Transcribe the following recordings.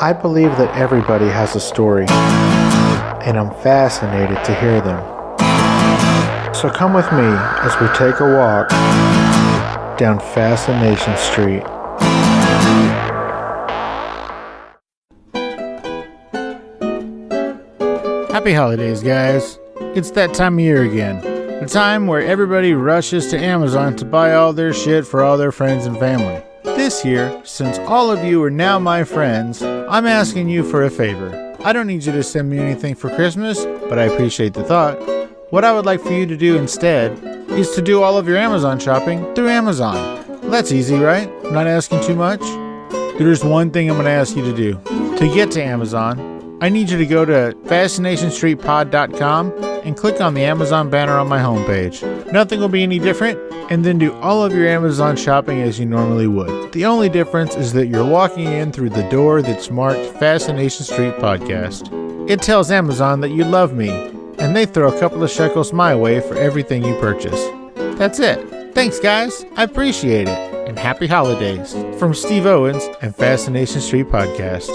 I believe that everybody has a story, and I'm fascinated to hear them. So come with me as we take a walk down Fascination Street. Happy holidays, guys. It's that time of year again. The time where everybody rushes to Amazon to buy all their shit for all their friends and family. This year, since all of you are now my friends, I'm asking you for a favor. I don't need you to send me anything for Christmas, but I appreciate the thought. What I would like for you to do instead is to do all of your Amazon shopping through Amazon. That's easy, right? I'm not asking too much. There's one thing I'm going to ask you to do. To get to Amazon, I need you to go to FascinationStreetPod.com and click on the Amazon banner on my homepage. Nothing will be any different, and then do all of your Amazon shopping as you normally would. The only difference is that you're walking in through the door that's marked Fascination Street Podcast. It tells Amazon that you love me, and they throw a couple of shekels my way for everything you purchase. That's it. Thanks, guys. I appreciate it. And happy holidays from Steve Owens and Fascination Street Podcast.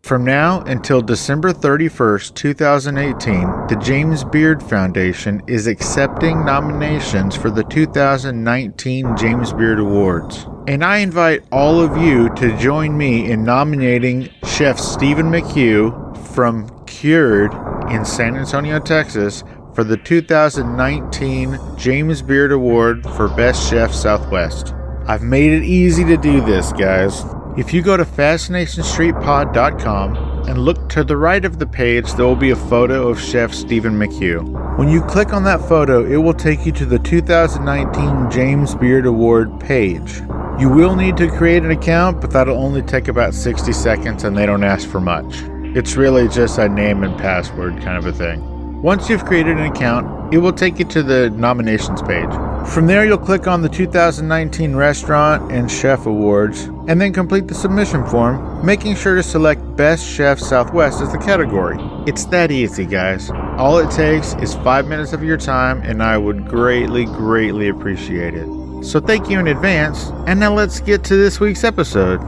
From now until December 31st, 2018, the James Beard Foundation is accepting nominations for the 2019 James Beard Awards. And I invite all of you to join me in nominating Chef Stephen McHugh from Cured in San Antonio, Texas, for the 2019 James Beard Award for Best Chef Southwest. I've made it easy to do this, guys. If you go to FascinationStreetPod.com and look to the right of the page, there will be a photo of Chef Stephen McHugh. When you click on that photo, it will take you to the 2019 James Beard Award page. You will need to create an account, but that'll only take about 60 seconds and they don't ask for much. It's really just a name and password kind of a thing. Once you've created an account, it will take you to the nominations page. From there, you'll click on the 2019 Restaurant and Chef Awards, and then complete the submission form, making sure to select Best Chef Southwest as the category. It's that easy, guys. All it takes is 5 minutes of your time, and I would greatly appreciate it. So thank you in advance, and now let's get to this week's episode.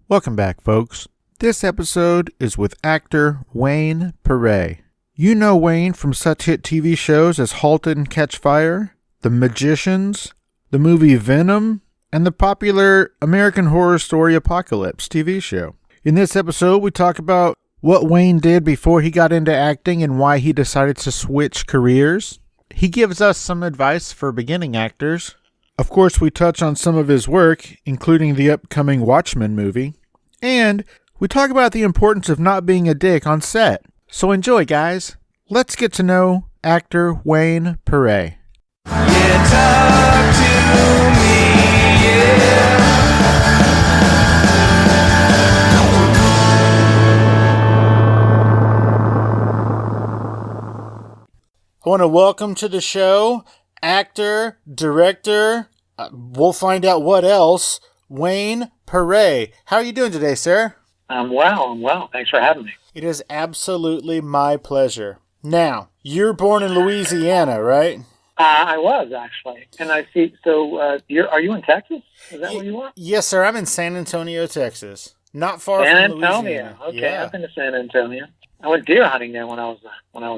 Welcome back, folks. This episode is with actor Wayne Pere. You know Wayne from such hit TV shows as Halt and Catch Fire, The Magicians, the movie Venom, and the popular American Horror Story Apocalypse TV show. In this episode, we talk about what Wayne did before he got into acting and why he decided to switch careers. He gives us some advice for beginning actors. Of course, we touch on some of his work, including the upcoming Watchmen movie. And we talk about the importance of not being a dick on set. So enjoy, guys. Let's get to know actor Wayne Pere. Yeah, talk to me, yeah. I want to welcome to the show actor, director, we'll find out what else, Wayne Pere. How are you doing today, sir? I'm well. Thanks for having me. It is absolutely my pleasure. Now, you're born in Louisiana, right? I was, actually. And I see, so are you in Texas? Is that where you are? Yes, sir. I'm in San Antonio, Texas. Not far San from Antonio. Louisiana. Okay, Yeah. I've been to San Antonio. I went deer hunting there when I was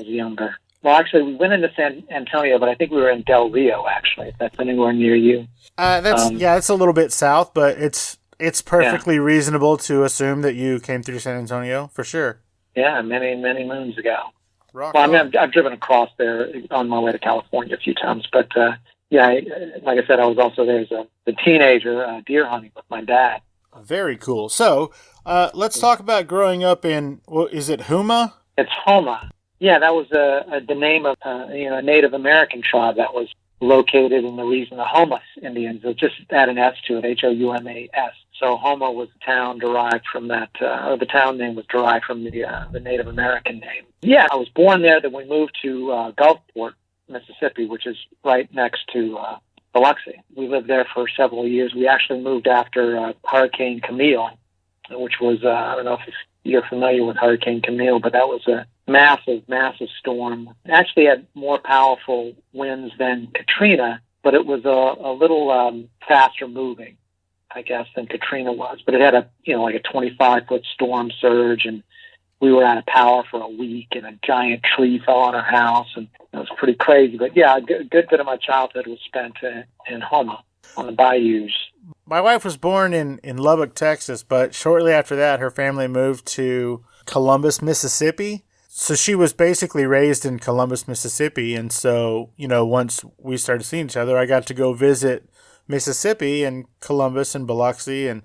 younger. Well, actually, we went into San Antonio, but I think we were in Del Rio, actually, if that's anywhere near you. It's a little bit south, but it's perfectly reasonable to assume that you came through San Antonio, for sure. Yeah, many moons ago. Rock well, on. I mean, I've driven across there on my way to California a few times, but like I said, I was also there as a teenager deer hunting with my dad. Very cool. So, let's talk about growing up in, is it Houma? It's Houma. Yeah, that was the name of a Native American tribe that was located in the region, the Houma Indians. So just add an S to it, Houmas. So Houma was a town derived from that, or the town name was derived from the Native American name. Yeah, I was born there. Then we moved to Gulfport, Mississippi, which is right next to Biloxi. We lived there for several years. We actually moved after Hurricane Camille, which was, I don't know if you're familiar with Hurricane Camille, but that was a massive storm. It actually had more powerful winds than Katrina, but it was a little faster moving, I guess, than Katrina was. But it had like a 25-foot storm surge, and we were out of power for a week, and a giant tree fell on our house, and it was pretty crazy. But yeah, a good bit of my childhood was spent in Houma on the bayous. My wife was born in Lubbock, Texas, but shortly after that, her family moved to Columbus, Mississippi. So she was basically raised in Columbus, Mississippi. And so, once we started seeing each other, I got to go visit Mississippi and Columbus and Biloxi and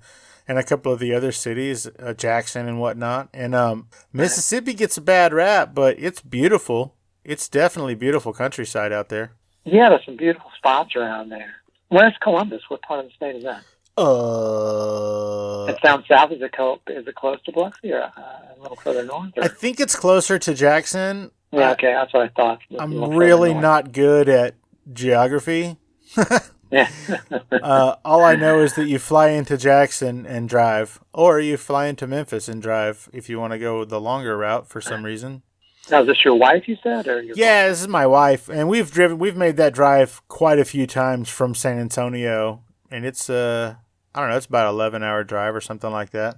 a couple of the other cities, Jackson and whatnot. And Mississippi gets a bad rap, but it's beautiful. It's definitely beautiful countryside out there. Yeah, there's some beautiful spots around there. Where's Columbus? What part of the state is that? It's down south. Is it close to Biloxi or a little further north? Or? I think it's closer to Jackson. Yeah, okay, that's what I thought. I'm really not good at geography. Yeah. All I know is that you fly into Jackson and drive, or you fly into Memphis and drive if you want to go the longer route for some reason. Now, is this your wife, you said? Or your yeah, this is my wife, and we've made that drive quite a few times from San Antonio, and it's I don't know, it's about 11-hour drive or something like that.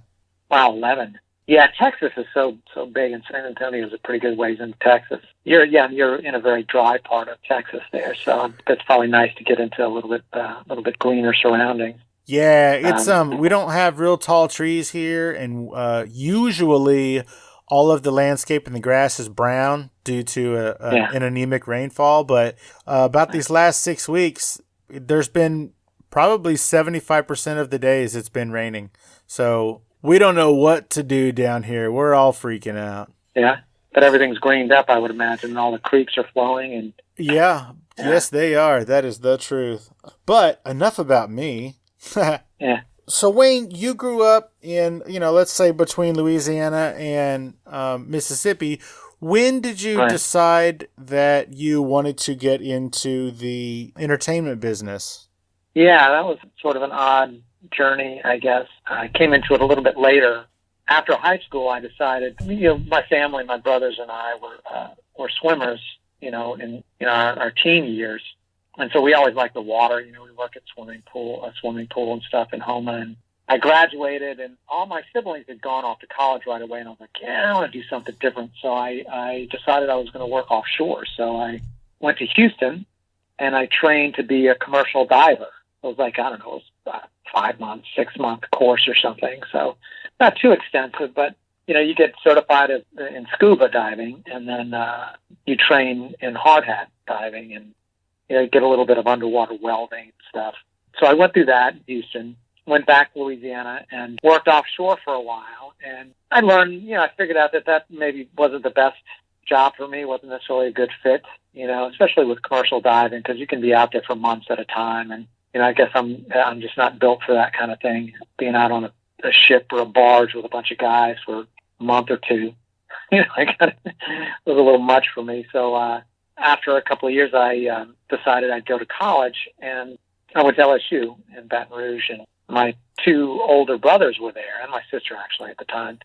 Wow, 11. Yeah, Texas is so big, and San Antonio is a pretty good ways into Texas. You're in a very dry part of Texas there, so it's probably nice to get into a little bit greener surroundings. Yeah, it's we don't have real tall trees here, and usually all of the landscape and the grass is brown due to an anemic rainfall. But about these last 6 weeks, there's been probably 75% of the days it's been raining. So we don't know what to do down here. We're all freaking out. Yeah, but everything's greened up, I would imagine, and all the creeks are flowing. And yeah, yes, they are. That is the truth. But enough about me. Yeah. So, Wayne, you grew up in, let's say between Louisiana and Mississippi. When did you decide that you wanted to get into the entertainment business? Yeah, that was sort of an odd journey, I guess. I came into it a little bit later. After high school, I decided, my family, my brothers and I were swimmers, in our teen years. And so we always liked the water. We worked at a swimming pool and stuff in Houma. And I graduated, and all my siblings had gone off to college right away. And I was like, I want to do something different. So I decided I was going to work offshore. So I went to Houston, and I trained to be a commercial diver. It was like, I don't know, it was 5 months, 6-month course or something. So not too extensive, but, you get certified in scuba diving, and then you train in hard hat diving, and you get a little bit of underwater welding and stuff. So I went through that in Houston, went back to Louisiana, and worked offshore for a while. And I learned, I figured out that maybe wasn't the best job for me, wasn't necessarily a good fit, especially with commercial diving, because you can be out there for months at a time. And, I guess I'm just not built for that kind of thing, being out on a ship or a barge with a bunch of guys for a month or two. It was a little much for me. So, after a couple of years, I decided I'd go to college, and I went to LSU in Baton Rouge, and my 2 older brothers were there, and my sister actually at the time.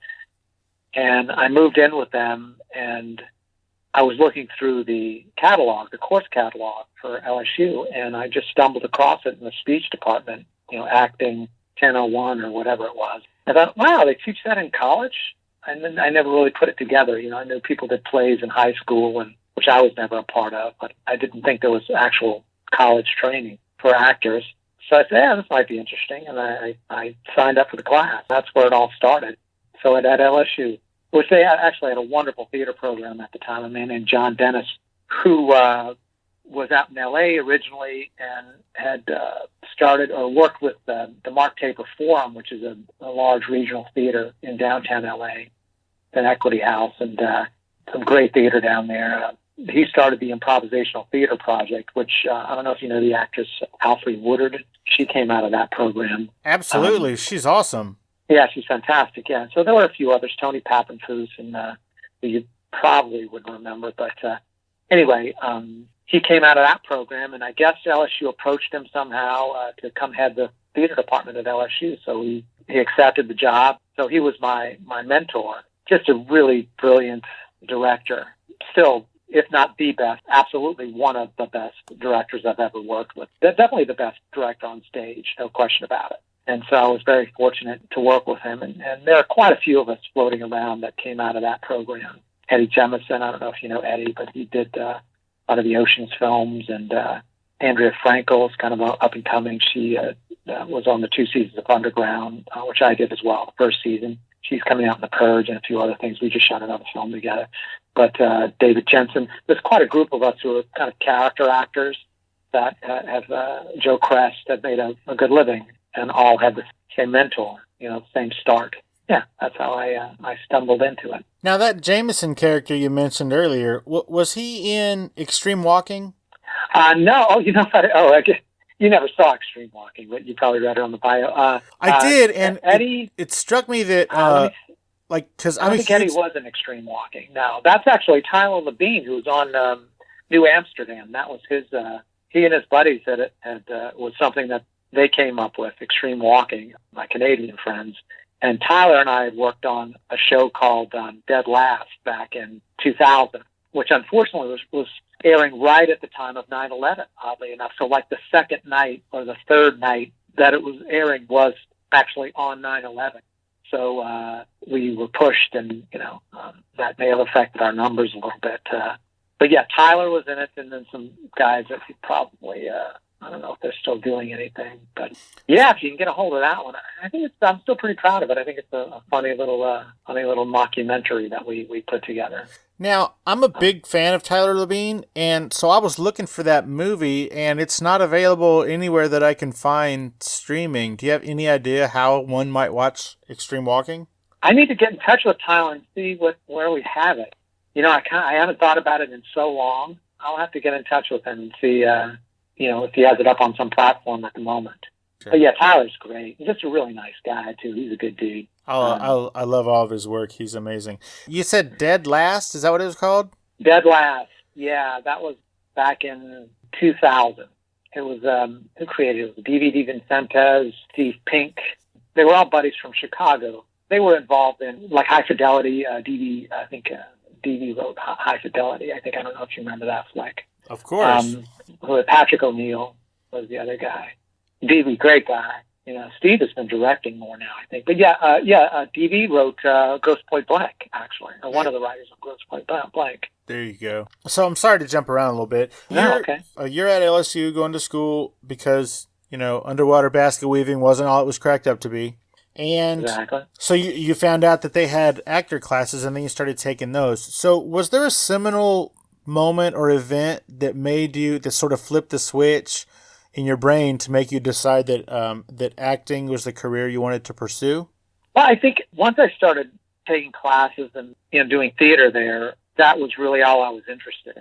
And I moved in with them, and I was looking through the course catalog for LSU, and I just stumbled across it in the speech department, acting 1001 or whatever it was. I thought, wow, they teach that in college? And then I never really put it together. I knew people did plays in high school, which I was never a part of, but I didn't think there was actual college training for actors. So I said, this might be interesting, and I signed up for the class. That's where it all started. So at LSU, which they actually had a wonderful theater program at the time, a man named John Dennis, who was out in L.A. originally and had started or worked with the Mark Taper Forum, which is a large regional theater in downtown L.A., an Equity House, and some great theater down there. He started the Improvisational Theater Project, which I don't know if you know the actress Alfre Woodard. She came out of that program. Absolutely. She's awesome. Yeah, she's fantastic. Yeah. So there were a few others, Tony Pappenfuss, and who you probably would remember. But anyway, he came out of that program, and I guess LSU approached him somehow to come head the theater department at LSU. So he accepted the job. So he was my mentor. Just a really brilliant director. Still, if not the best, absolutely one of the best directors I've ever worked with. Definitely the best director on stage, no question about it. And so I was very fortunate to work with him. And there are quite a few of us floating around that came out of that program. Eddie Jemison, I don't know if you know Eddie, but he did a lot of the Ocean's films. And Andrea Frankel is kind of up and coming. She was on the 2 seasons of Underground, which I did as well, the first season. She's coming out in The Purge and a few other things. We just shot another film together. But David Jensen, there's quite a group of us who are kind of character actors that have, Joe Crest, have made a good living and all had the same mentor, same start. Yeah, that's how I stumbled into it. Now, that Jameson character you mentioned earlier, was he in Extreme Walking? No. Oh, I guess you never saw Extreme Walking, but you probably read it on the bio. I did, and Eddie. It struck me that, because I think Eddie was in Extreme Walking. No, that's actually Tyler Labine, who was on New Amsterdam. That was his. He and his buddies was something that they came up with, Extreme Walking. My Canadian friends. And Tyler and I had worked on a show called Dead Last back in 2000, which unfortunately was airing right at the time of 9/11, oddly enough. So like the second night or the third night that it was airing was actually on 9/11. So we were pushed, and that may have affected our numbers a little bit. But yeah, Tyler was in it, and then some guys that he probably I don't know if they're still doing anything, but yeah, if you can get a hold of that one, I think I'm still pretty proud of it. I think it's a funny little mockumentary that we put together. Now, I'm a big fan of Tyler Labine, and so I was looking for that movie, and it's not available anywhere that I can find streaming. Do you have any idea how one might watch Extreme Walking? I need to get in touch with Tyler and see where we have it. I haven't thought about it in so long. I'll have to get in touch with him and see. If he has it up on some platform at the moment. Sure. But yeah, Tyler's great. He's just a really nice guy, too. He's a good dude. I love all of his work. He's amazing. You said Dead Last? Is that what it was called? Dead Last. Yeah, that was back in 2000. It was, who created it? It was DVD Vincentes, Steve Pink. They were all buddies from Chicago. They were involved in, like, High Fidelity, DV, I think, DV wrote High Fidelity. I don't know if you remember that flick. Of course. Patrick O'Neill was the other guy. DV, great guy. Steve has been directing more now, I think. But DV wrote Grosse Pointe Blank, actually, or one of the writers of Grosse Pointe Blank. There you go. So I'm sorry to jump around a little bit. Okay. You're at LSU going to school because, underwater basket weaving wasn't all it was cracked up to be. And exactly. So you found out that they had actor classes, and then you started taking those. So was there a seminal moment or event that sort of flipped the switch in your brain to make you decide that that acting was the career you wanted to pursue? Well, I think once I started taking classes and doing theater there, that was really all I was interested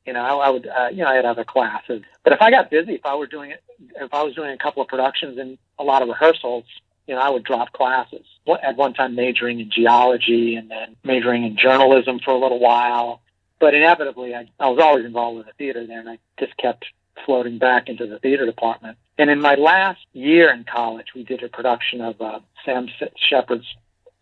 in. I would I had other classes, but if I got busy, if I was doing a couple of productions and a lot of rehearsals, I would drop classes. At one time, majoring in geology and then majoring in journalism for a little while. But inevitably, I was always involved with the theater there, and I just kept floating back into the theater department. And in my last year in college, we did a production of Sam Shepard's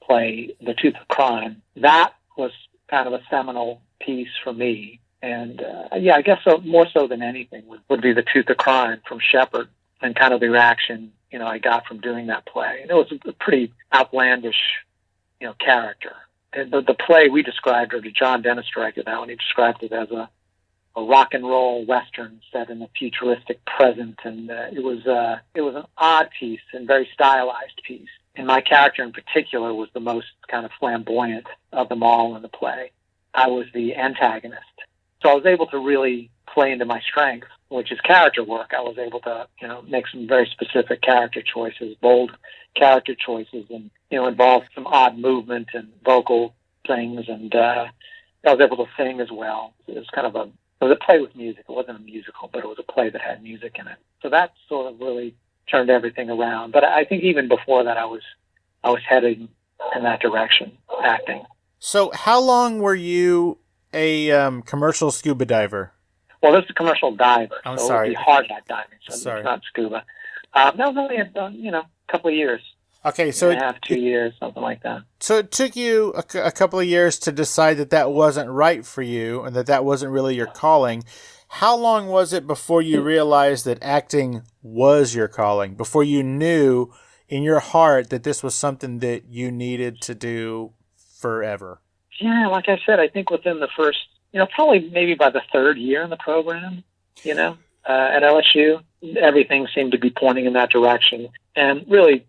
play, The Tooth of Crime. That was kind of a seminal piece for me. And I guess more so than anything would be The Tooth of Crime from Shepard and kind of the reaction, I got from doing that play. And it was a pretty outlandish, character. And the play we described, or John Dennis directed that one, he described it as a rock and roll Western set in a futuristic present. And it was an odd piece and very stylized piece. And my character in particular was the most kind of flamboyant of them all in the play. I was the antagonist. So I was able to really play into my strength, which is character work. I was able to, make some very specific character choices, bold character choices, and, involve some odd movement and vocal things. And I was able to sing as well. It was a play with music. It wasn't a musical, but it was a play that had music in it. So that sort of really turned everything around. But I think even before that, I was heading in that direction, acting. So how long were you a commercial scuba diver? Well, this is a commercial diver. I'm so sorry. It would be hard hat diving, so sorry. It's not scuba. That was only a couple of years. Okay, so a half, 2 years, something like that. So it took you a couple of years to decide that wasn't right for you and that wasn't really your calling. How long was it before you realized that acting was your calling, before you knew in your heart that this was something that you needed to do forever? Yeah, like I said, I think within the first, probably maybe by the third year in the program, at LSU, everything seemed to be pointing in that direction. And really,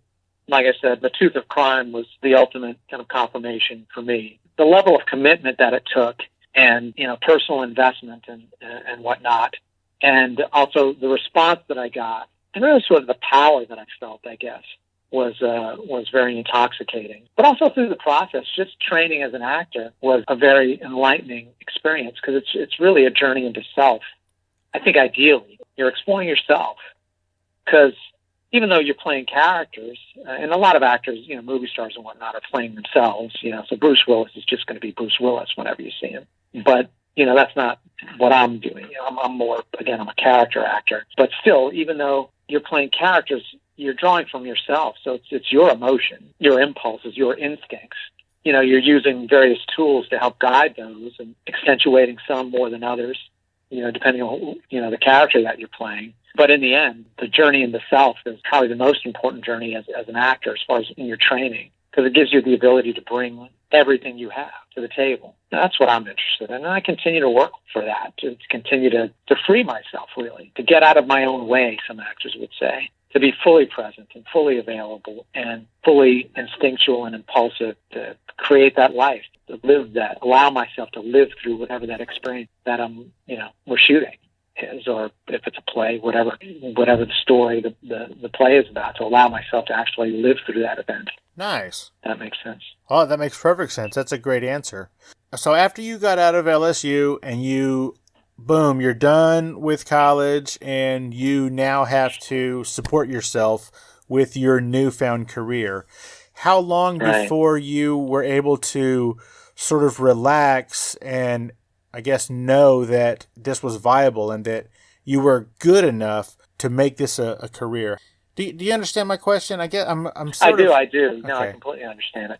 like I said, the Tooth of Crime was the ultimate kind of confirmation for me. The level of commitment that it took and, personal investment and whatnot, and also the response that I got, and really sort of the power that I felt, I guess, was very intoxicating. But also through the process, just training as an actor was a very enlightening experience because it's really a journey into self. I think ideally you're exploring yourself because even though you're playing characters, and a lot of actors, movie stars and whatnot, are playing themselves, so Bruce Willis is just going to be Bruce Willis whenever you see him. But, that's not what I'm doing. I'm more, again, I'm a character actor. But still, even though you're playing characters, you're drawing from yourself. So it's your emotion, your impulses, your instincts. You're using various tools to help guide those and accentuating some more than others, depending on, the character that you're playing. But in the end, the journey into self is probably the most important journey as an actor as far as in your training, because it gives you the ability to bring everything you have to the table. That's what I'm interested in. And I continue to work for that, to continue to free myself, really, to get out of my own way, some actors would say, to be fully present and fully available and fully instinctual and impulsive, to create that life, to live that, allow myself to live through whatever that experience that we're shooting is, or if it's a play, whatever the story, the play is about, to allow myself to actually live through that event. Nice. That makes sense. Oh, that makes perfect sense. That's a great answer. So after you got out of LSU and you're done with college and you now have to support yourself with your newfound career, how long before you were able to sort of relax and, I guess, know that this was viable and that you were good enough to make this a career? Do you understand my question? I do. Okay. No, I completely understand it.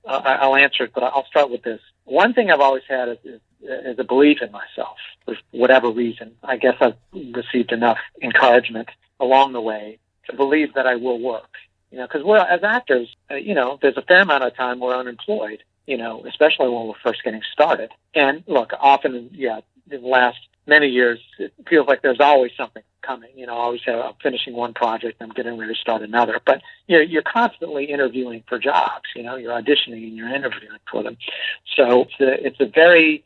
I'll answer it, but I'll start with this. One thing I've always had is a belief in myself, for whatever reason. I guess I've received enough encouragement along the way to believe that I will work. Because as actors, there's a fair amount of time we're unemployed, especially when we're first getting started. And look, often, in the last many years, it feels like there's always something coming. I'm finishing one project, I'm getting ready to start another. But you're constantly interviewing for jobs. You're auditioning and you're interviewing for them. So it's a very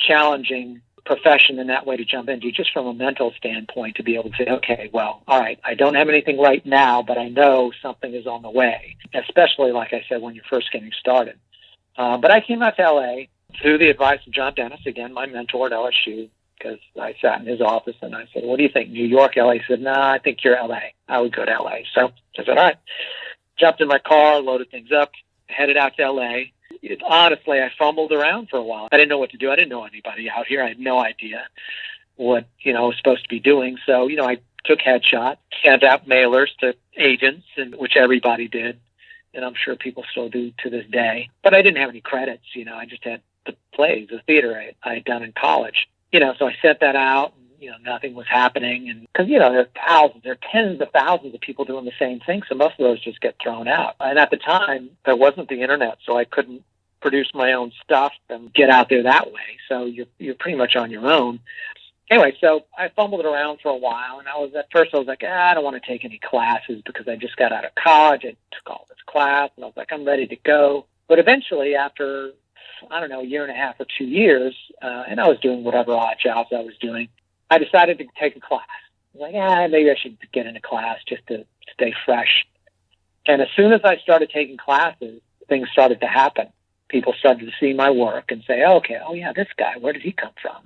challenging profession in that way to jump into, just from a mental standpoint, to be able to say, okay, well, all right, I don't have anything right now, but I know something is on the way, especially, like I said, when you're first getting started. But I came out to L.A. through the advice of John Dennis, again, my mentor at LSU, because I sat in his office and I said, what do you think, New York, L.A.? He said, no, I think you're L.A. I would go to L.A. So I said, all right. Jumped in my car, loaded things up, headed out to L.A. Honestly, I fumbled around for a while. I didn't know what to do. I didn't know anybody out here. I had no idea what, I was supposed to be doing. So, I took headshots, sent out mailers to agents, which everybody did. And I'm sure people still do to this day. But I didn't have any credits. I just had the plays, the theater I had done in college. So I sent that out. Nothing was happening. And because, there are tens of thousands of people doing the same thing. So most of those just get thrown out. And at the time, there wasn't the internet, so I couldn't produce my own stuff and get out there that way. So you're pretty much on your own. Anyway, so I fumbled around for a while, and I was like, I don't want to take any classes because I just got out of college. I took all this class, and I was like, I'm ready to go. But eventually, after, a year and a half or 2 years, and I was doing whatever odd jobs I was doing, I decided to take a class. I was like, maybe I should get in a class just to stay fresh. And as soon as I started taking classes, things started to happen. People started to see my work and say, this guy, where did he come from?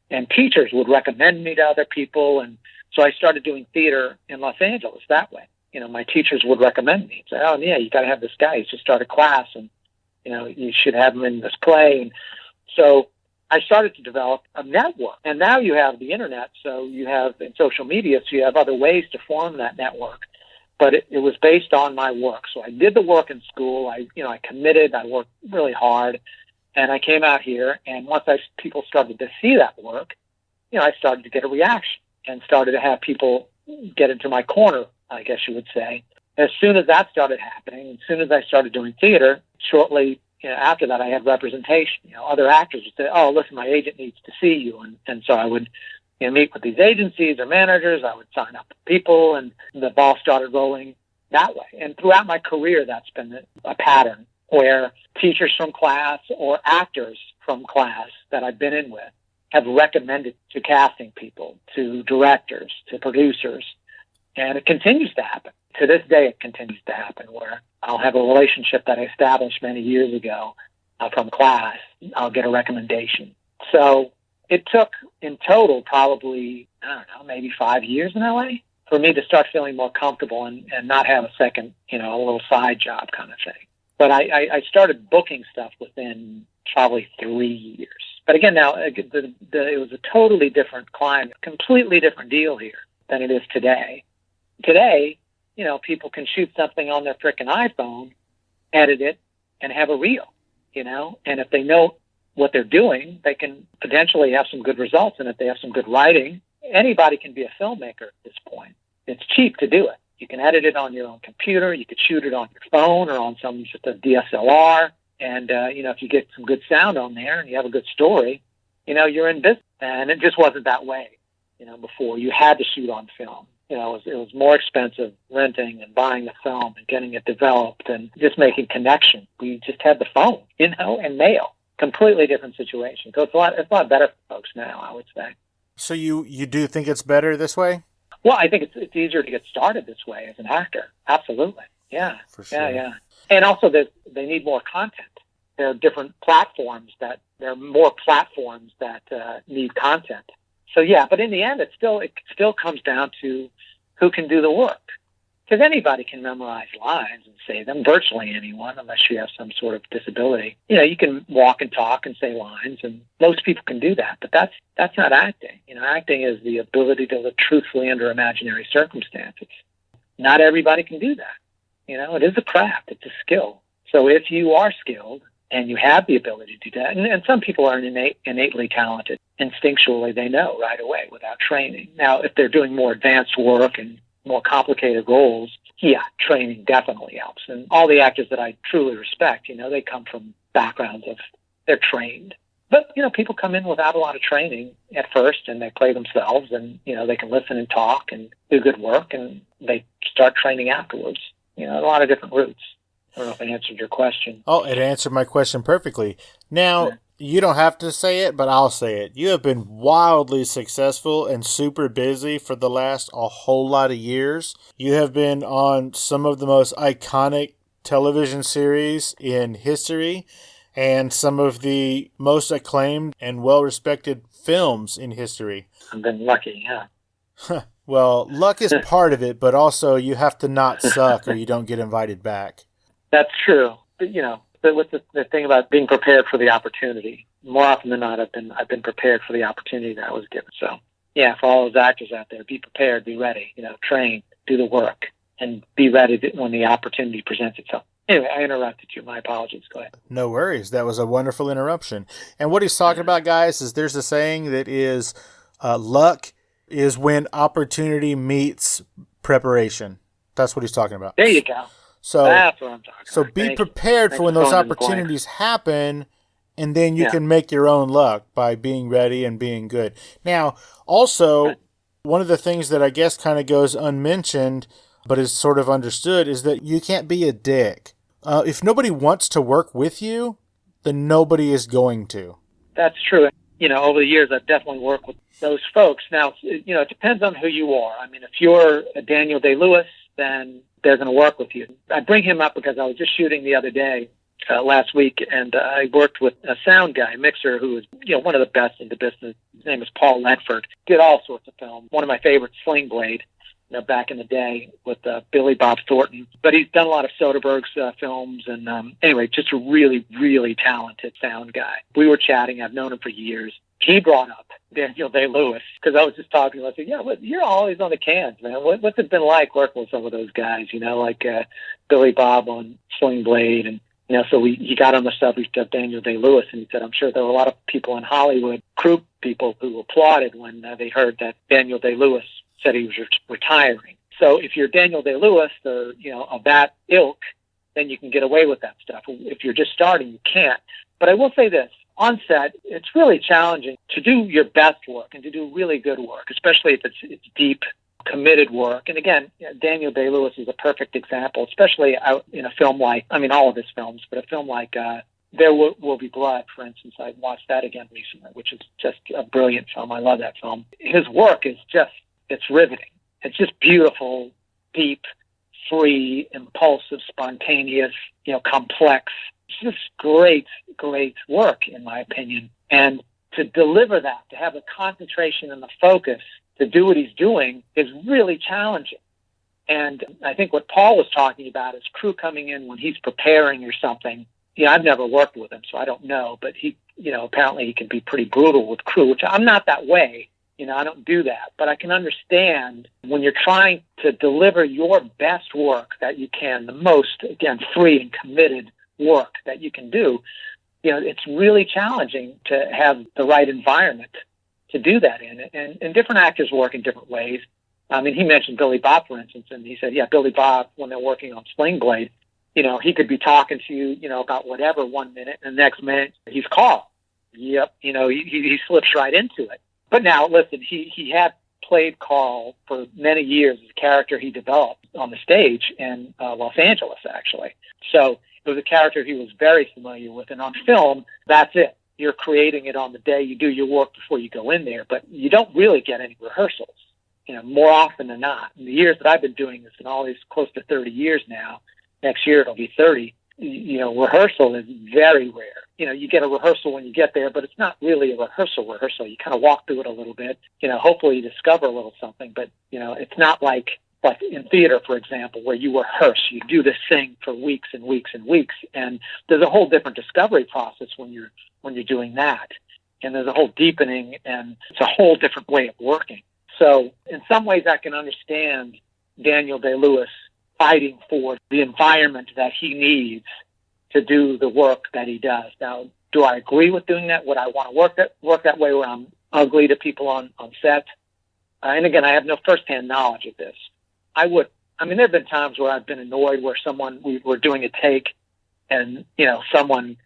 And teachers would recommend me to other people. And so I started doing theater in Los Angeles that way. My teachers would recommend me. Say, you got to have this guy. He's just started a class, and, you should have him in this play. And so I started to develop a network. And now you have the internet, so you have in social media, so you have other ways to form that network. but it was based on my work. So I did the work in school. I committed. I worked really hard, and I came out here. And once people started to see that work, I started to get a reaction and started to have people get into my corner, I guess you would say. As soon as that started happening, as soon as I started doing theater, shortly after that, I had representation. Other actors would say, "Oh, listen, my agent needs to see you," and so I would meet with these agencies or managers. I would sign up with people, and the ball started rolling that way. And throughout my career, that's been a pattern where teachers from class or actors from class that I've been in with have recommended to casting people, to directors, to producers, and it continues to happen. To this day, it continues to happen where I'll have a relationship that I established many years ago from class. I'll get a recommendation. So it took in total probably, I don't know, maybe 5 years in LA for me to start feeling more comfortable and not have a second, a little side job kind of thing. But I started booking stuff within probably 3 years. But again, now it was a totally different climate, completely different deal here than it is today. Today, people can shoot something on their frickin' iPhone, edit it, and have a reel, and if they know what they're doing, they can potentially have some good results. And if they have some good writing, anybody can be a filmmaker at this point. It's cheap to do it. You can edit it on your own computer. You could shoot it on your phone or on just a DSLR. And, if you get some good sound on there and you have a good story, you're in business. And it just wasn't that way, before. You had to shoot on film. It was more expensive renting and buying the film and getting it developed and just making connection. We just had the phone, and mail. Completely different situation. So it's a lot better for folks now, I would say. So you do think it's better this way? Well, I think it's easier to get started this way as an actor. Absolutely. Yeah. For sure. Yeah. And also they need more content. There are different platforms that need content. So yeah, but in the end, it still comes down to who can do the work. Because anybody can memorize lines and say them, virtually anyone, unless you have some sort of disability. You can walk and talk and say lines, and most people can do that. But that's not acting. Acting is the ability to live truthfully under imaginary circumstances. Not everybody can do that. It is a craft. It's a skill. So if you are skilled and you have the ability to do that, and some people are innately talented, instinctually they know right away without training. Now, if they're doing more advanced work and more complicated roles, yeah, training definitely helps. And all the actors that I truly respect, they come from backgrounds they're trained. But, people come in without a lot of training at first and they play themselves and, they can listen and talk and do good work and they start training afterwards. A lot of different routes. I don't know if I answered your question. Oh, it answered my question perfectly. Now, you don't have to say it, but I'll say it. You have been wildly successful and super busy for the last a whole lot of years. You have been on some of the most iconic television series in history and some of the most acclaimed and well-respected films in history. I've been lucky, yeah. Well, luck is part of it, but also you have to not suck or you don't get invited back. That's true. But, but with the thing about being prepared for the opportunity, more often than not, I've been prepared for the opportunity that I was given. So, yeah, for all those actors out there, be prepared, be ready, train, do the work, and be ready when the opportunity presents itself. Anyway, I interrupted you. My apologies. Go ahead. No worries. That was a wonderful interruption. And what he's talking about, guys, is there's a saying that is luck is when opportunity meets preparation. That's what he's talking about. There you go. So that's what I'm talking about. So be prepared for when those opportunities happen, and then you can make your own luck by being ready and being good. Now, also, one of the things that I guess kind of goes unmentioned, but is sort of understood, is that you can't be a dick. If nobody wants to work with you, then nobody is going to. That's true. Over the years, I've definitely worked with those folks. Now, it depends on who you are. I mean, if you're a Daniel Day-Lewis, then they're going to work with you. I bring him up because I was just shooting the other day, last week, and I worked with a sound guy, a mixer, who is one of the best in the business. His name is Paul Ledford. Did all sorts of films. One of my favorites, Sling Blade, back in the day with Billy Bob Thornton. But he's done a lot of Soderbergh's films. And anyway, just a really, really talented sound guy. We were chatting. I've known him for years. he brought up Daniel Day-Lewis, because I was just talking about, I said, yeah, you're always on the cans, man. What's it been like working with some of those guys, like Billy Bob on Sling Blade? And, so he got on the subject of Daniel Day-Lewis, and he said, I'm sure there were a lot of people in Hollywood, crew people, who applauded when they heard that Daniel Day-Lewis said he was retiring. So if you're Daniel Day-Lewis or, of that ilk, then you can get away with that stuff. If you're just starting, you can't. But I will say this. On set, it's really challenging to do your best work and to do really good work, especially if it's deep, committed work. And again, Daniel Day-Lewis is a perfect example, especially out in a film like, all of his films, but a film like There Will Be Blood, for instance. I watched that again recently, which is just a brilliant film. I love that film. His work is it's riveting. It's just beautiful, deep, free, impulsive, spontaneous, complex. It's just great work, in my opinion. And to deliver that, to have the concentration and the focus to do what he's doing is really challenging. And I think what Paul was talking about is crew coming in when he's preparing or something. I've never worked with him, so I don't know. But he, apparently he can be pretty brutal with crew, which I'm not that way. I don't do that. But I can understand when you're trying to deliver your best work that you can, the most, again, free and committed work that you can do, it's really challenging to have the right environment to do that in. And different actors work in different ways. He mentioned Billy Bob, for instance, and he said, Billy Bob, when they're working on Sling Blade, he could be talking to you, about whatever 1 minute, and the next minute he's Carl. Yep. He slips right into it. But now, listen, he had played Carl for many years as a character he developed on the stage in Los Angeles, actually. So it was a character he was very familiar with. And on film, that's it. You're creating it on the day. You do your work before you go in there, but you don't really get any rehearsals, more often than not. In the years that I've been doing this, and all these close to 30 years now, next year it'll be 30, rehearsal is very rare. You get a rehearsal when you get there, but it's not really a rehearsal. You kind of walk through it a little bit. Hopefully you discover a little something, but, it's not like in theater, for example, where you rehearse. You do this thing for weeks and weeks and weeks, and there's a whole different discovery process when you're doing that. And there's a whole deepening, and it's a whole different way of working. So in some ways I can understand Daniel Day-Lewis fighting for the environment that he needs to do the work that he does. Now, do I agree with doing that? Would I want to work that way where I'm ugly to people on set? And again, I have no firsthand knowledge of this. I would. There have been times where I've been annoyed where we were doing a take and, someone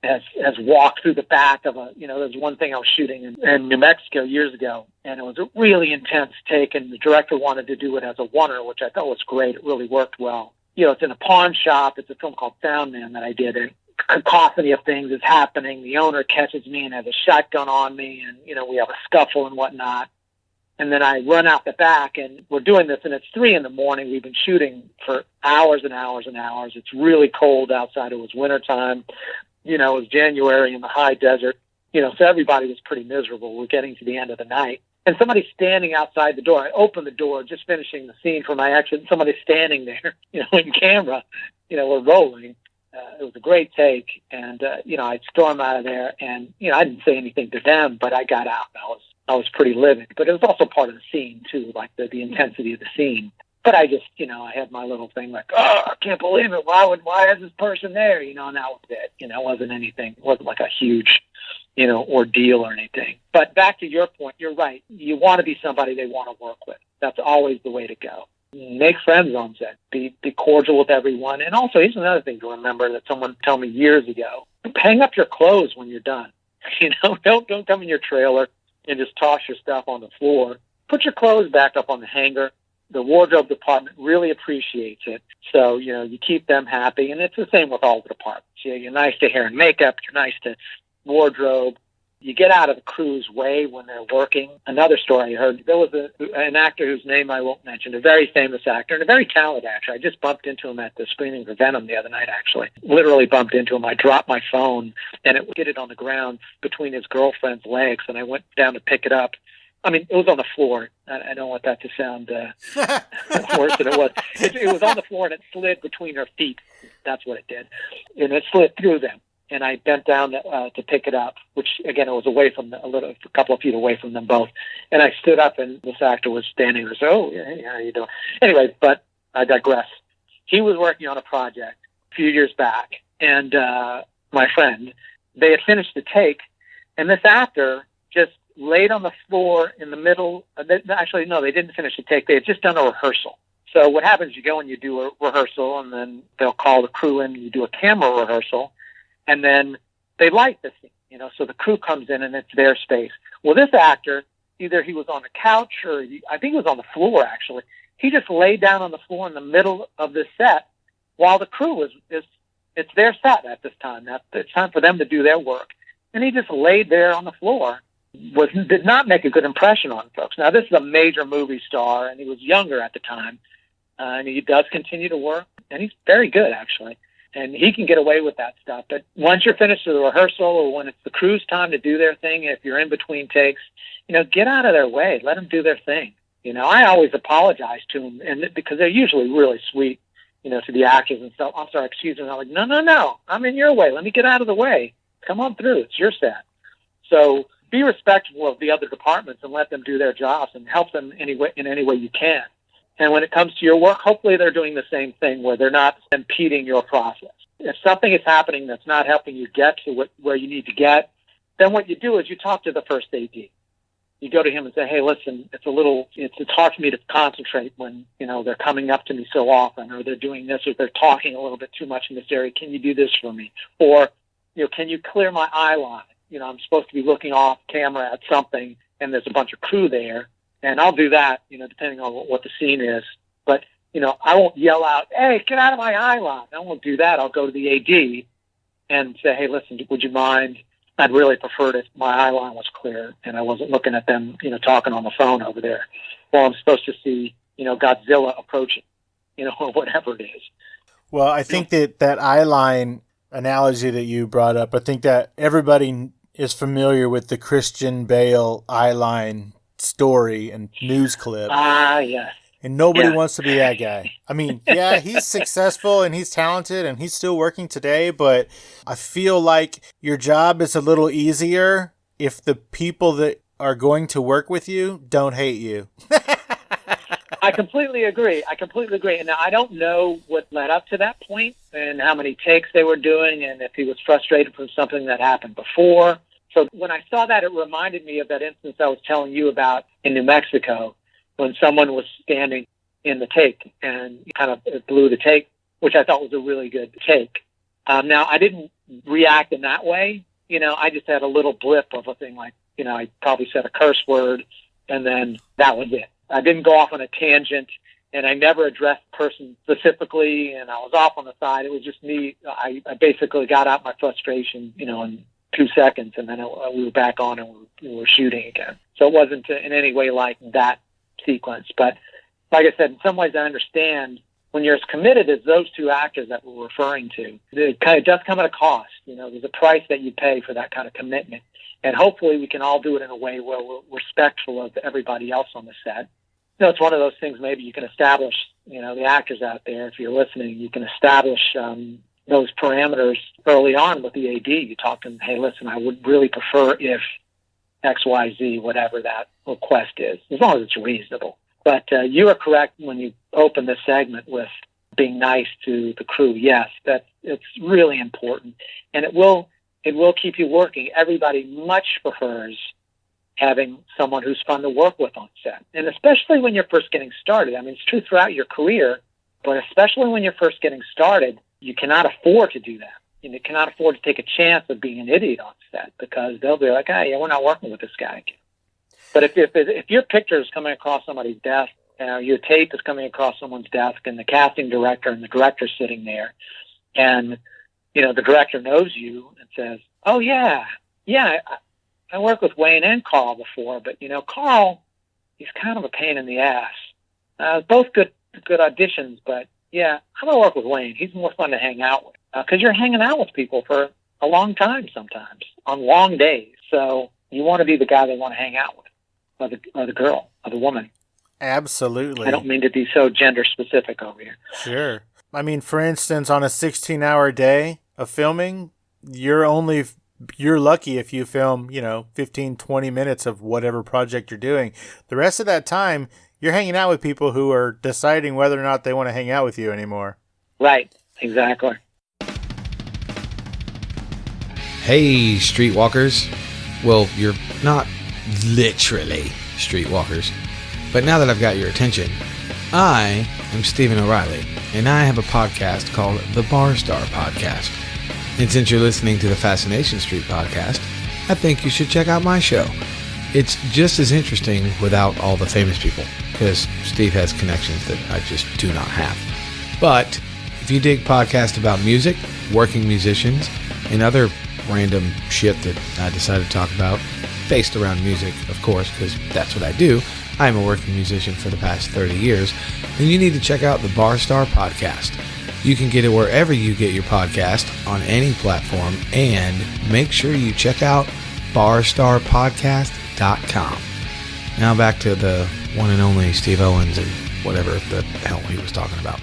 has walked through the back of there's one thing I was shooting in New Mexico years ago, and it was a really intense take, and the director wanted to do it as a oneer, which I thought was great. It really worked well. It's in a pawn shop. It's a film called Sound Man that I did. A cacophony of things is happening. The owner catches me and has a shotgun on me, and, we have a scuffle and whatnot. And then I run out the back, and we're doing this, and it's 3 a.m. We've been shooting for hours and hours and hours. It's really cold outside. It was wintertime. It was January in the high desert. So everybody was pretty miserable. We're getting to the end of the night. And somebody's standing outside the door. I open the door, just finishing the scene for my action. Somebody's standing there, in camera. We're rolling. It was a great take. And, I storm out of there. And, I didn't say anything to them, but I got out. I was pretty livid. But it was also part of the scene, too, like the intensity of the scene. But I just, I had my little thing like, I can't believe it. Why is this person there? And that was it. It wasn't anything. It wasn't like a huge, ordeal or anything. But back to your point, you're right. You want to be somebody they want to work with. That's always the way to go. Make friends on set. Be cordial with everyone. And also, here's another thing to remember that someone told me years ago. Hang up your clothes when you're done. Don't come in your trailer and just toss your stuff on the floor. Put your clothes back up on the hanger. The wardrobe department really appreciates it. So, you keep them happy. And it's the same with all the departments. You're nice to hair and makeup. You're nice to wardrobe. You get out of the crew's way when they're working. Another story I heard, there was an actor whose name I won't mention, a very famous actor and a very talented actor. I just bumped into him at the screening for Venom the other night, actually. Literally bumped into him. I dropped my phone, and it hit it on the ground between his girlfriend's legs, and I went down to pick it up. It was on the floor. I don't want that to sound worse than it was. It was on the floor, and it slid between her feet. That's what it did. And it slid through them. and I bent down to pick it up, which again, it was away from a couple of feet away from them both. And I stood up, and this actor was standing there. So, oh, yeah, hey, how you doing? Anyway, but I digress. He was working on a project a few years back, and my friend, they had finished the take, and this actor just laid on the floor in the middle. Actually, no, they didn't finish the take. They had just done a rehearsal. So what happens, you go and you do a rehearsal, and then they'll call the crew in, and you do a camera rehearsal, and then they light the scene, so the crew comes in, and it's their space. Well, this actor, either he was on the couch, or I think he was on the floor, actually. He just laid down on the floor in the middle of the set while the crew it's their set at this time. It's time for them to do their work. And he just laid there on the floor. Did not make a good impression on folks. Now, this is a major movie star, and he was younger at the time. And he does continue to work, and he's very good, actually. And he can get away with that stuff. But once you're finished with the rehearsal, or when it's the crew's time to do their thing, if you're in between takes, get out of their way. Let them do their thing. I always apologize to them, and because they're usually really sweet, to the actors and stuff. I'm sorry, excuse me. And I'm like, no, I'm in your way. Let me get out of the way. Come on through. It's your set. So be respectful of the other departments and let them do their jobs and help them in any way you can. And when it comes to your work, hopefully they're doing the same thing, where they're not impeding your process. If something is happening that's not helping you get to where you need to get, then what you do is you talk to the first AD. You go to him and say, hey, listen, it's hard for me to concentrate when, they're coming up to me so often, or they're doing this, or they're talking a little bit too much in this area. Can you do this for me? Or, can you clear my eye line? I'm supposed to be looking off camera at something, and there's a bunch of crew there. And I'll do that, depending on what the scene is. But, I won't yell out, hey, get out of my eye line. I won't do that. I'll go to the AD and say, hey, listen, would you mind? I'd really prefer if my eye line was clear and I wasn't looking at them, talking on the phone over there. Well, I'm supposed to see, Godzilla approaching, or whatever it is. Well, I think that eye line analogy that you brought up, I think that everybody is familiar with the Christian Bale eye line story and news clip. Yes. And nobody wants to be that guy. I mean, yeah, he's successful and he's talented and he's still working today, but I feel like your job is a little easier if the people that are going to work with you don't hate you. I completely agree. And now I don't know what led up to that point and how many takes they were doing and if he was frustrated from something that happened before. So when I saw that, it reminded me of that instance I was telling you about in New Mexico, when someone was standing in the take and kind of blew the take, which I thought was a really good take. Now, I didn't react in that way. I just had a little blip of a thing like, I probably said a curse word, and then that was it. I didn't go off on a tangent, and I never addressed the person specifically, and I was off on the side. It was just me. I basically got out my frustration, in 2 seconds, and then we were back on and we were shooting again. So it wasn't in any way like that sequence. But like I said, in some ways I understand when you're as committed as those two actors that we're referring to, it kind of does come at a cost. There's a price that you pay for that kind of commitment. And hopefully we can all do it in a way where we're respectful of everybody else on the set. It's one of those things maybe you can establish, the actors out there, if you're listening, you can establish those parameters early on with the AD. You talk to them, hey, listen, I would really prefer if X, Y, Z, whatever that request is, as long as it's reasonable. But you are correct when you open this segment with being nice to the crew. Yes, it's really important, and it will keep you working. Everybody much prefers having someone who's fun to work with on set, and especially when you're first getting started. I mean, it's true throughout your career, but especially when you're first getting started, you cannot afford to do that. You cannot afford to take a chance of being an idiot on set because they'll be like, yeah, we're not working with this guy again. But if your picture is coming across somebody's desk, your tape is coming across someone's desk, and the casting director and the director's sitting there, and the director knows you and says, oh yeah, I worked with Wayne and Carl before, but Carl, he's kind of a pain in the ass. Both good auditions, but yeah, I'm gonna work with Wayne. He's more fun to hang out with because you're hanging out with people for a long time sometimes on long days. So you want to be the guy they want to hang out with, or the girl, or the woman. Absolutely. I don't mean to be so gender specific over here. Sure. I mean, for instance, on a 16-hour day of filming, you're lucky if you film, 15, 20 minutes of whatever project you're doing. The rest of that time, you're hanging out with people who are deciding whether or not they want to hang out with you anymore. Right. Exactly. Hey, streetwalkers. Well, you're not literally streetwalkers, but now that I've got your attention, I am Stephen O'Reilly, and I have a podcast called The Bar Star Podcast. And since you're listening to the Fascination Street podcast, I think you should check out my show. It's just as interesting without all the famous people, because Steve has connections that I just do not have. But if you dig podcasts about music, working musicians, and other random shit that I decided to talk about, based around music, of course, because that's what I do. I'm a working musician for the past 30 years, then you need to check out the Bar Star Podcast. You can get it wherever you get your podcast, on any platform, and make sure you check out barstarpodcast.com. Now back to the one and only Steve Owens and whatever the hell he was talking about.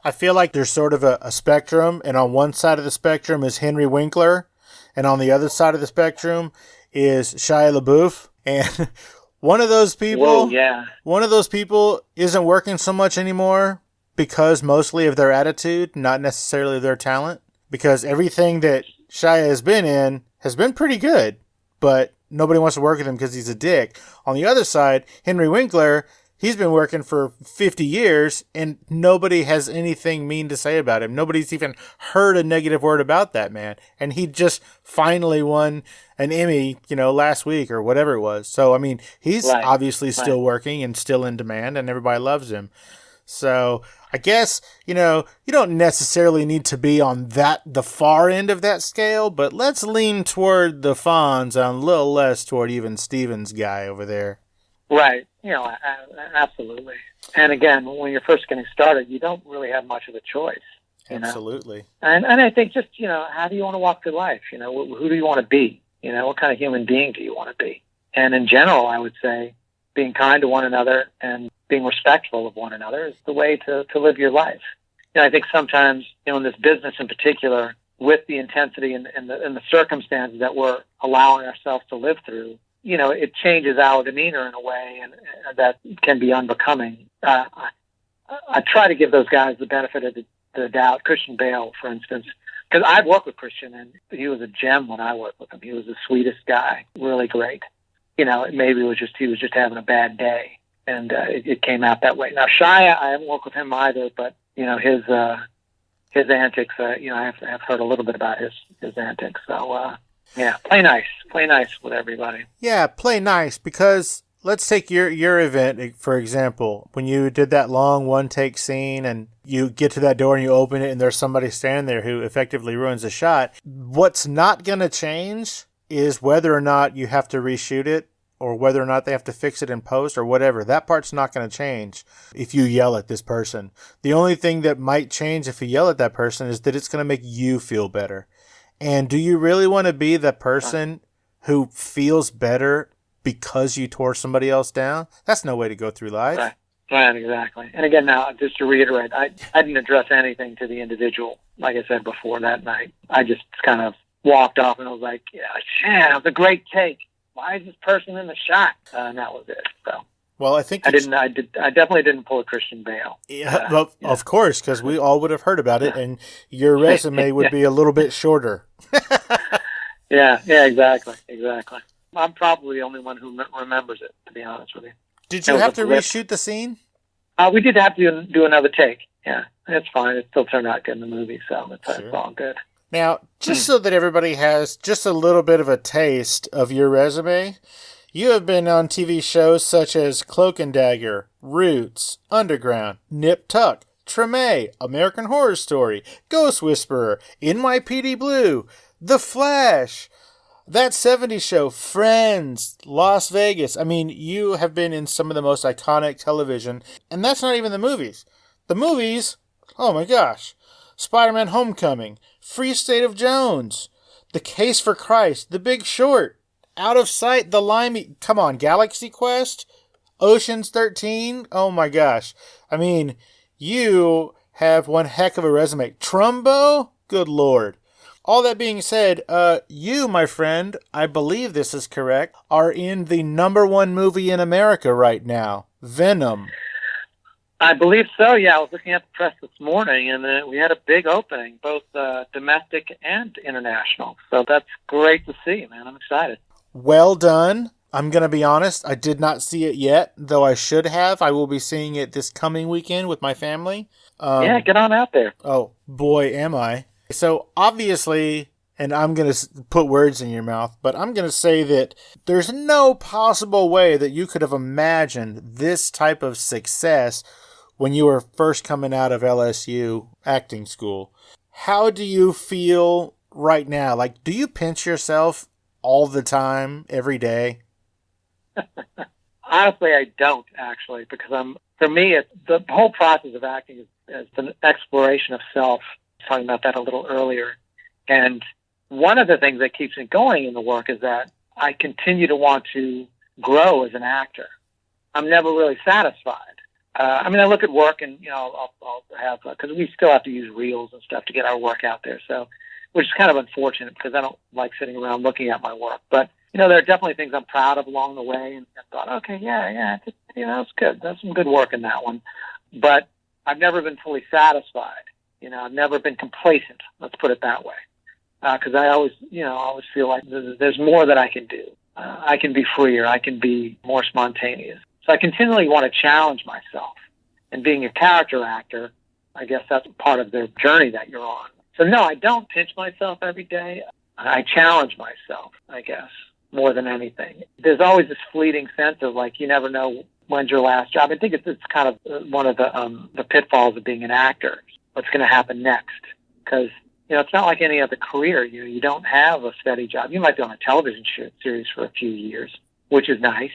I feel like there's sort of a spectrum, and on one side of the spectrum is Henry Winkler, and on the other side of the spectrum is Shia LaBeouf. And one of those people, one of those people isn't working so much anymore because mostly of their attitude, not necessarily their talent. Because everything that Shia has been in has been pretty good, but nobody wants to work with him because he's a dick. On the other side, Henry Winkler, he's been working for 50 years and nobody has anything mean to say about him. Nobody's even heard a negative word about that man. And he just finally won an Emmy, last week or whatever it was. So, I mean, he's obviously still working and still in demand and everybody loves him. So I guess, you don't necessarily need to be on the far end of that scale, but let's lean toward the Fonz and a little less toward even Steven's guy over there. Right. Absolutely. And again, when you're first getting started, you don't really have much of a choice. Absolutely. And I think just, how do you want to walk through life? Who do you want to be? What kind of human being do you want to be? And in general, I would say being kind to one another and being respectful of one another is the way to live your life. I think sometimes, in this business in particular, with the intensity and the circumstances that we're allowing ourselves to live through, it changes our demeanor in a way and that can be unbecoming. I try to give those guys the benefit of the doubt. Christian Bale, for instance, because I've worked with Christian and he was a gem when I worked with him. He was the sweetest guy, really great. Maybe he was just having a bad day and it came out that way. Now Shia, I haven't worked with him either, but his antics, I've heard a little bit about his antics. So, yeah, play nice with everybody. Yeah, play nice, because let's take your event, for example. When you did that long one-take scene and you get to that door and you open it and there's somebody standing there who effectively ruins the shot, what's not going to change is whether or not you have to reshoot it or whether or not they have to fix it in post or whatever. That part's not going to change if you yell at this person. The only thing that might change if you yell at that person is that it's going to make you feel better. And do you really want to be the person who feels better because you tore somebody else down? That's no way to go through life. Right, exactly. And again, now, just to reiterate, I didn't address anything to the individual, like I said before that night. I just kind of walked off and I was like, yeah, it was a great take. Why is this person in the shot? And that was it. So. Well, I think I definitely didn't pull a Christian Bale. Yeah, of course, because we all would have heard about it, and your resume would be a little bit shorter. Yeah, exactly. I'm probably the only one who remembers it, to be honest with you. Did you have to reshoot the scene? We did have to do another take. Yeah, it's fine. It still turned out good in the movie, so it's all good. Now, just so that everybody has just a little bit of a taste of your resume, you have been on TV shows such as Cloak and Dagger, Roots, Underground, Nip Tuck, Treme, American Horror Story, Ghost Whisperer, NYPD Blue, The Flash, That 70s Show, Friends, Las Vegas. I mean, you have been in some of the most iconic television, and that's not even the movies. The movies, oh my gosh, Spider-Man Homecoming, Free State of Jones, The Case for Christ, The Big Short, Out of Sight, The Limey, come on, Galaxy Quest, Ocean's 13, oh my gosh. I mean, you have one heck of a resume. Trumbo? Good Lord. All that being said, you, my friend, I believe this is correct, are in the #1 movie in America right now, Venom. I believe so, yeah. I was looking at the press this morning, and we had a big opening, both domestic and international. So that's great to see, man. I'm excited. Well done. I'm going to be honest, I did not see it yet, though I should have. I will be seeing it this coming weekend with my family. Yeah, get on out there. Oh, boy, am I. So, obviously, and I'm going to put words in your mouth, but I'm going to say that there's no possible way that you could have imagined this type of success when you were first coming out of LSU acting school. How do you feel right now? Like, do you pinch yourself all the time, every day? Honestly, I don't, actually, because for me, the whole process of acting is an exploration of self. I was talking about that a little earlier. And one of the things that keeps me going in the work is that I continue to want to grow as an actor. I'm never really satisfied. I look at work and, I'll have, because we still have to use reels and stuff to get our work out there. So, which is kind of unfortunate because I don't like sitting around looking at my work. But, there are definitely things I'm proud of along the way. And I thought, okay, that's good. That's some good work in that one. But I've never been fully satisfied. I've never been complacent. Let's put it that way. Because I always feel like there's more that I can do. I can be freer. I can be more spontaneous. So I continually want to challenge myself. And being a character actor, I guess that's part of the journey that you're on. So no, I don't pinch myself every day. I challenge myself, I guess, more than anything. There's always this fleeting sense of like, you never know when's your last job. I think it's kind of one of the pitfalls of being an actor. What's going to happen next? Because, it's not like any other career. You don't have a steady job. You might be on a television series for a few years, which is nice.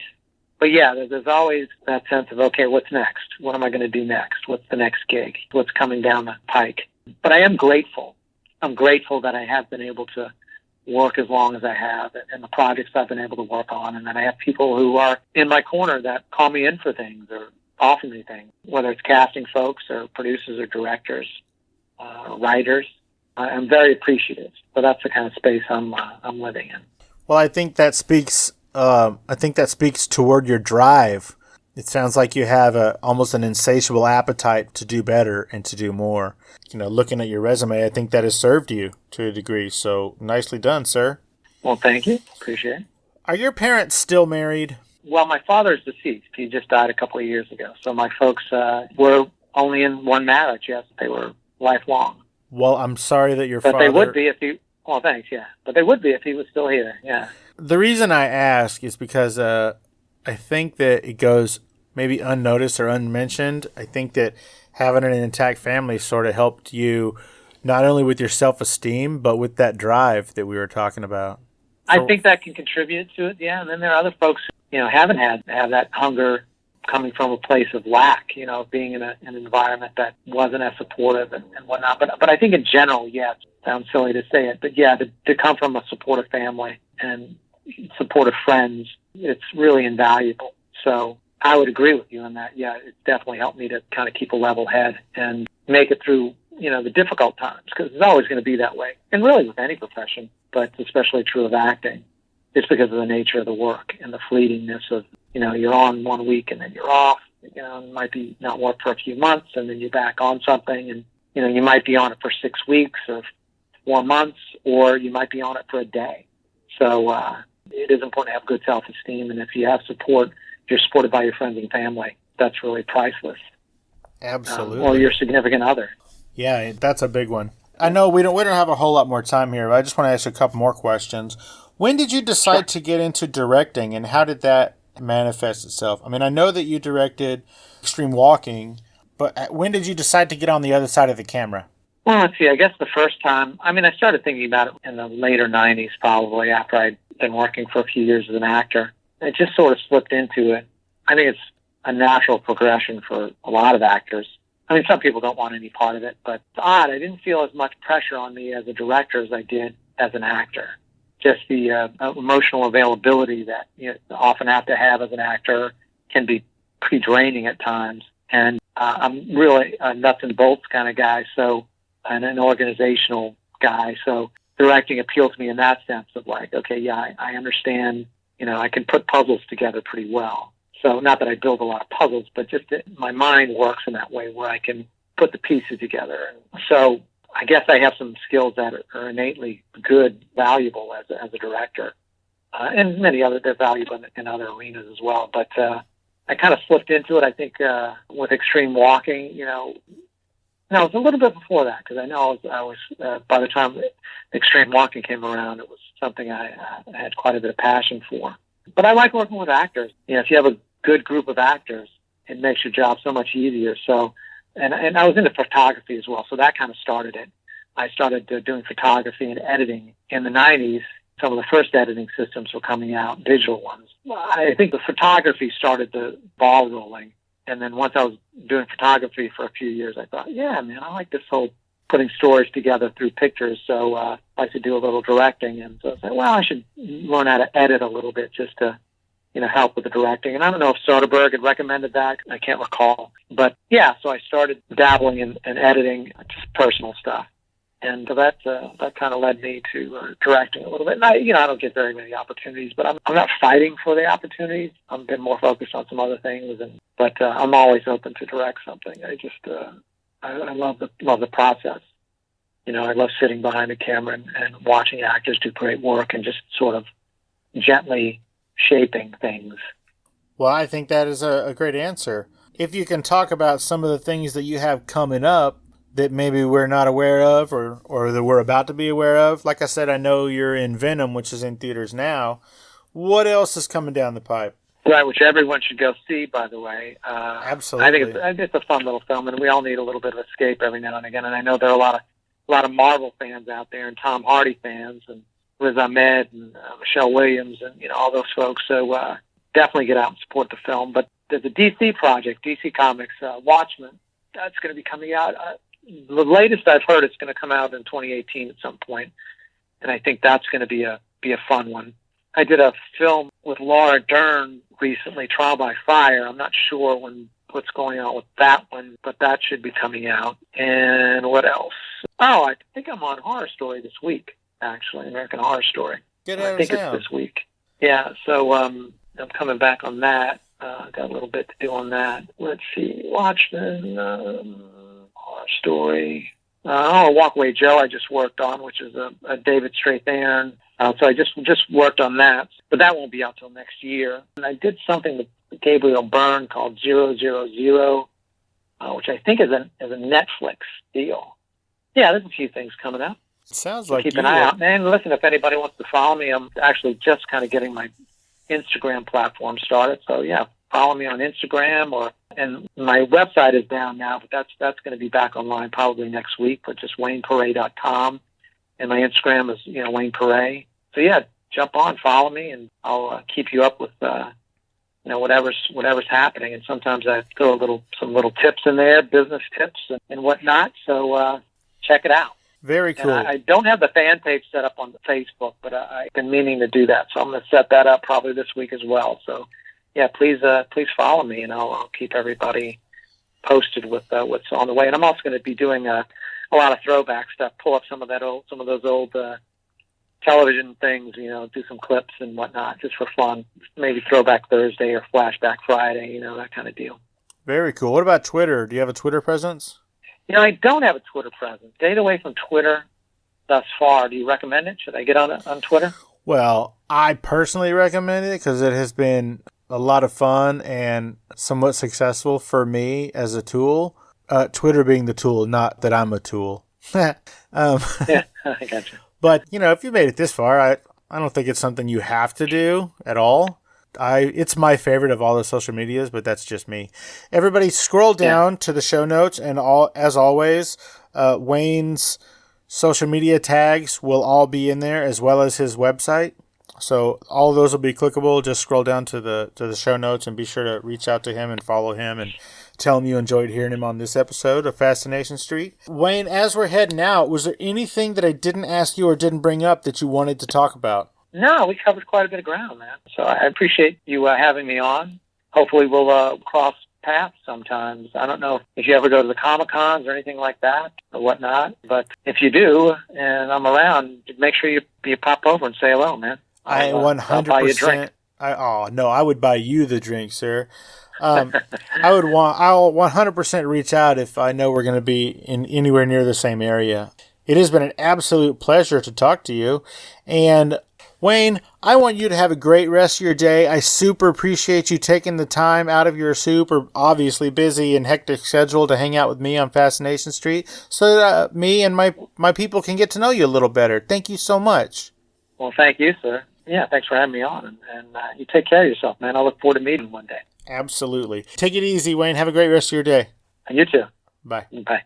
But yeah, there's always that sense of, okay, what's next? What am I going to do next? What's the next gig? What's coming down the pike? But I am grateful. I'm grateful that I have been able to work as long as I have and the projects I've been able to work on, and that I have people who are in my corner that call me in for things or offer me things, whether it's casting folks or producers or directors, writers. I'm very appreciative. So that's the kind of space I'm living in. Well, I think that speaks toward your drive. It sounds like you have almost an insatiable appetite to do better and to do more. Looking at your resume, I think that has served you to a degree. So nicely done, sir. Well, thank you. Appreciate it. Are your parents still married? Well, my father's deceased. He just died a couple of years ago. So my folks were only in one marriage. Yes, they were lifelong. Well, I'm sorry that your father... But they would be if he... Well, thanks, yeah. But they would be if he was still here, yeah. The reason I ask is because I think that it goes maybe unnoticed or unmentioned. I think that having an intact family sort of helped you not only with your self-esteem, but with that drive that we were talking about. I think that can contribute to it, yeah. And then there are other folks who, haven't have that hunger coming from a place of lack, being in an environment that wasn't as supportive and whatnot. But I think in general, yeah, it sounds silly to say it, but yeah, to come from a supportive family and supportive friends, it's really invaluable. So I would agree with you on that. Yeah, it definitely helped me to kind of keep a level head and make it through, the difficult times, because it's always going to be that way. And really with any profession, but it's especially true of acting, just because of the nature of the work and the fleetingness of, you're on 1 week and then you're off, it might be not work for a few months and then you're back on something and, you might be on it for 6 weeks or 4 months, or you might be on it for a day. So it is important to have good self-esteem. And if you have support, if you're supported by your friends and family, that's really priceless. Absolutely. Or your significant other. Yeah, that's a big one. I know we don't have a whole lot more time here, but I just want to ask you a couple more questions. When did you decide to get into directing, and how did that manifest itself? I know that you directed Extreme Walking, but when did you decide to get on the other side of the camera? Well, let's see. I guess the first time, I started thinking about it in the later 90s, probably, after I'd been working for a few years as an actor. It just sort of slipped into it. I think it's a natural progression for a lot of actors. Some people don't want any part of it, but it's odd. I didn't feel as much pressure on me as a director as I did as an actor. Just the emotional availability that you often have to have as an actor can be pretty draining at times. And I'm really a nuts and bolts kind of guy, and an organizational guy. So directing appeals to me in that sense of like, okay, yeah, I understand, I can put puzzles together pretty well. So not that I build a lot of puzzles, but just that my mind works in that way where I can put the pieces together. So I guess I have some skills that are innately good, valuable as a director. And many other, they're valuable in other arenas as well. But I kind of slipped into it, I think, with extreme walking, No, it was a little bit before that, because I know I was by the time extreme walking came around, it was something I had quite a bit of passion for. But I like working with actors. If you have a good group of actors, it makes your job so much easier. So, and I was into photography as well, so that kind of started it. I started doing photography and editing in the 90s. Some of the first editing systems were coming out, digital ones. I think the photography started the ball rolling. And then once I was doing photography for a few years, I thought, yeah, man, I like this whole putting stories together through pictures. So I like to do a little directing. And so I said, well, I should learn how to edit a little bit just to, help with the directing. And I don't know if Soderbergh had recommended that. I can't recall. But yeah, so I started dabbling in editing, just personal stuff. And so that kind of led me to directing a little bit. And I don't get very many opportunities, but I'm not fighting for the opportunities. I've been more focused on some other things, but I'm always open to direct something. I just I love the process. I love sitting behind the camera and watching actors do great work and just sort of gently shaping things. Well, I think that is a great answer. If you can talk about some of the things that you have coming up that maybe we're not aware of or that we're about to be aware of. Like I said, I know you're in Venom, which is in theaters now. What else is coming down the pipe? Right, which everyone should go see, by the way. Absolutely. I think it's a fun little film, and we all need a little bit of escape every now and again. And I know there are a lot of Marvel fans out there, and Tom Hardy fans, and Riz Ahmed, and Michelle Williams, and all those folks. So definitely get out and support the film. But there's a DC project, DC Comics, Watchmen. That's going to be coming out. The latest I've heard, it's going to come out in 2018 at some point, and I think that's going to be a fun one. I did a film with Laura Dern recently, Trial by Fire. I'm not sure what's going on with that one, but that should be coming out. And what else? Oh, I think I'm on Horror Story this week, actually, American Horror Story. Get out I think it's this week. Yeah, so I'm coming back on that. Got a little bit to do on that. Let's see, Watchmen, Horror Story. Walkaway Joe I just worked on, which is a David Strathairn. So I just worked on that, but that won't be out till next year. And I did something with Gabriel Byrne called 000, which I think is a Netflix deal. Yeah, there's a few things coming up. Sounds so like keep an eye out. And listen, if anybody wants to follow me, I'm actually just kind of getting my Instagram platform started. So yeah, follow me on Instagram and my website is down now, but that's going to be back online probably next week, but just WaynePere.com. And my Instagram is, Wayne Pere. So yeah, jump on, follow me, and I'll keep you up with, whatever's happening. And sometimes I throw some little tips in there, business tips and whatnot. So check it out. Very cool. And I don't have the fan page set up on Facebook, but I've been meaning to do that. So I'm going to set that up probably this week as well. So yeah, please follow me, and I'll keep everybody posted with what's on the way. And I'm also going to be doing a lot of throwback stuff. Pull up some of those old television things, do some clips and whatnot, just for fun. Maybe Throwback Thursday or Flashback Friday, that kind of deal. Very cool. What about Twitter? Do you have a Twitter presence? I don't have a Twitter presence. Stayed away from Twitter thus far. Do you recommend it? Should I get on Twitter? Well, I personally recommend it because it has been a lot of fun and somewhat successful for me as a tool. Twitter being the tool, not that I'm a tool. Yeah, I got you. But, if you made it this far, I don't think it's something you have to do at all. It's my favorite of all the social medias, but that's just me. Everybody scroll down to the show notes, and as always, Wayne's social media tags will all be in there, as well as his website. So all of those will be clickable. Just scroll down to the show notes and be sure to reach out to him and follow him and tell him you enjoyed hearing him on this episode of Fascination Street. Wayne, as we're heading out, was there anything that I didn't ask you or didn't bring up that you wanted to talk about? No, we covered quite a bit of ground, man. So I appreciate you having me on. Hopefully we'll cross paths sometimes. I don't know if you ever go to the Comic-Cons or anything like that or whatnot, but if you do and I'm around, make sure you pop over and say hello, man. I 100%. I'll buy you a drink. I would buy you the drink, sir. I'll 100% reach out if I know we're going to be in anywhere near the same area. It has been an absolute pleasure to talk to you. And Wayne, I want you to have a great rest of your day. I super appreciate you taking the time out of your super obviously busy and hectic schedule to hang out with me on Fascination Street so that me and my people can get to know you a little better. Thank you so much. Well, thank you, sir. Yeah, thanks for having me on. And you take care of yourself, man. I look forward to meeting you one day. Absolutely. Take it easy, Wayne. Have a great rest of your day. And you too. Bye. Bye.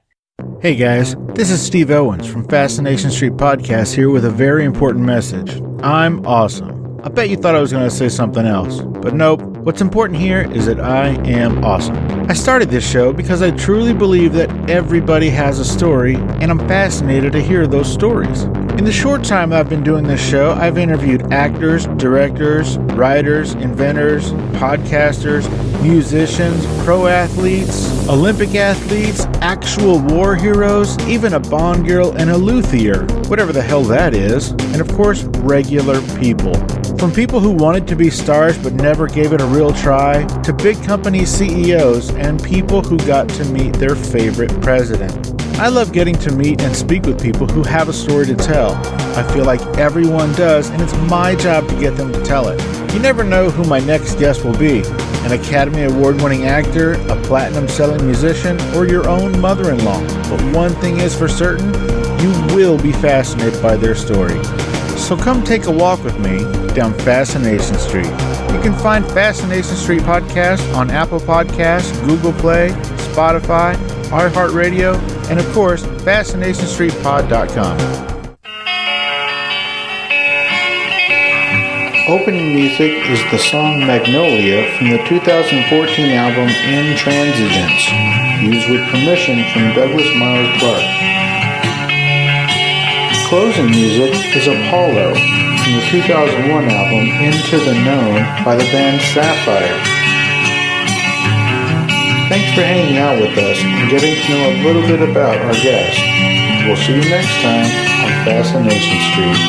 Hey guys, this is Steve Owens from Fascination Street Podcast here with a very important message. I'm awesome. I bet you thought I was going to say something else, but nope. What's important here is that I am awesome. I started this show because I truly believe that everybody has a story, and I'm fascinated to hear those stories. In the short time I've been doing this show, I've interviewed actors, directors, writers, inventors, podcasters, musicians, pro athletes, Olympic athletes, actual war heroes, even a Bond girl and a luthier, whatever the hell that is, and of course, regular people. From people who wanted to be stars but never gave it a real try, to big company CEOs and people who got to meet their favorite president. I love getting to meet and speak with people who have a story to tell. I feel like everyone does, and it's my job to get them to tell it. You never know who my next guest will be. An Academy Award-winning actor, a platinum-selling musician, or your own mother-in-law. But one thing is for certain, you will be fascinated by their story. So come take a walk with me down Fascination Street. You can find Fascination Street Podcast on Apple Podcasts, Google Play, Spotify, iHeartRadio, and of course, FascinationStreetPod.com. Opening music is the song Magnolia from the 2014 album Intransigence, used with permission from Douglas Miles Clark. Closing music is Apollo from the 2001 album Into the Known by the band Sapphire. Thanks for hanging out with us and getting to know a little bit about our guest. We'll see you next time on Fascination Street.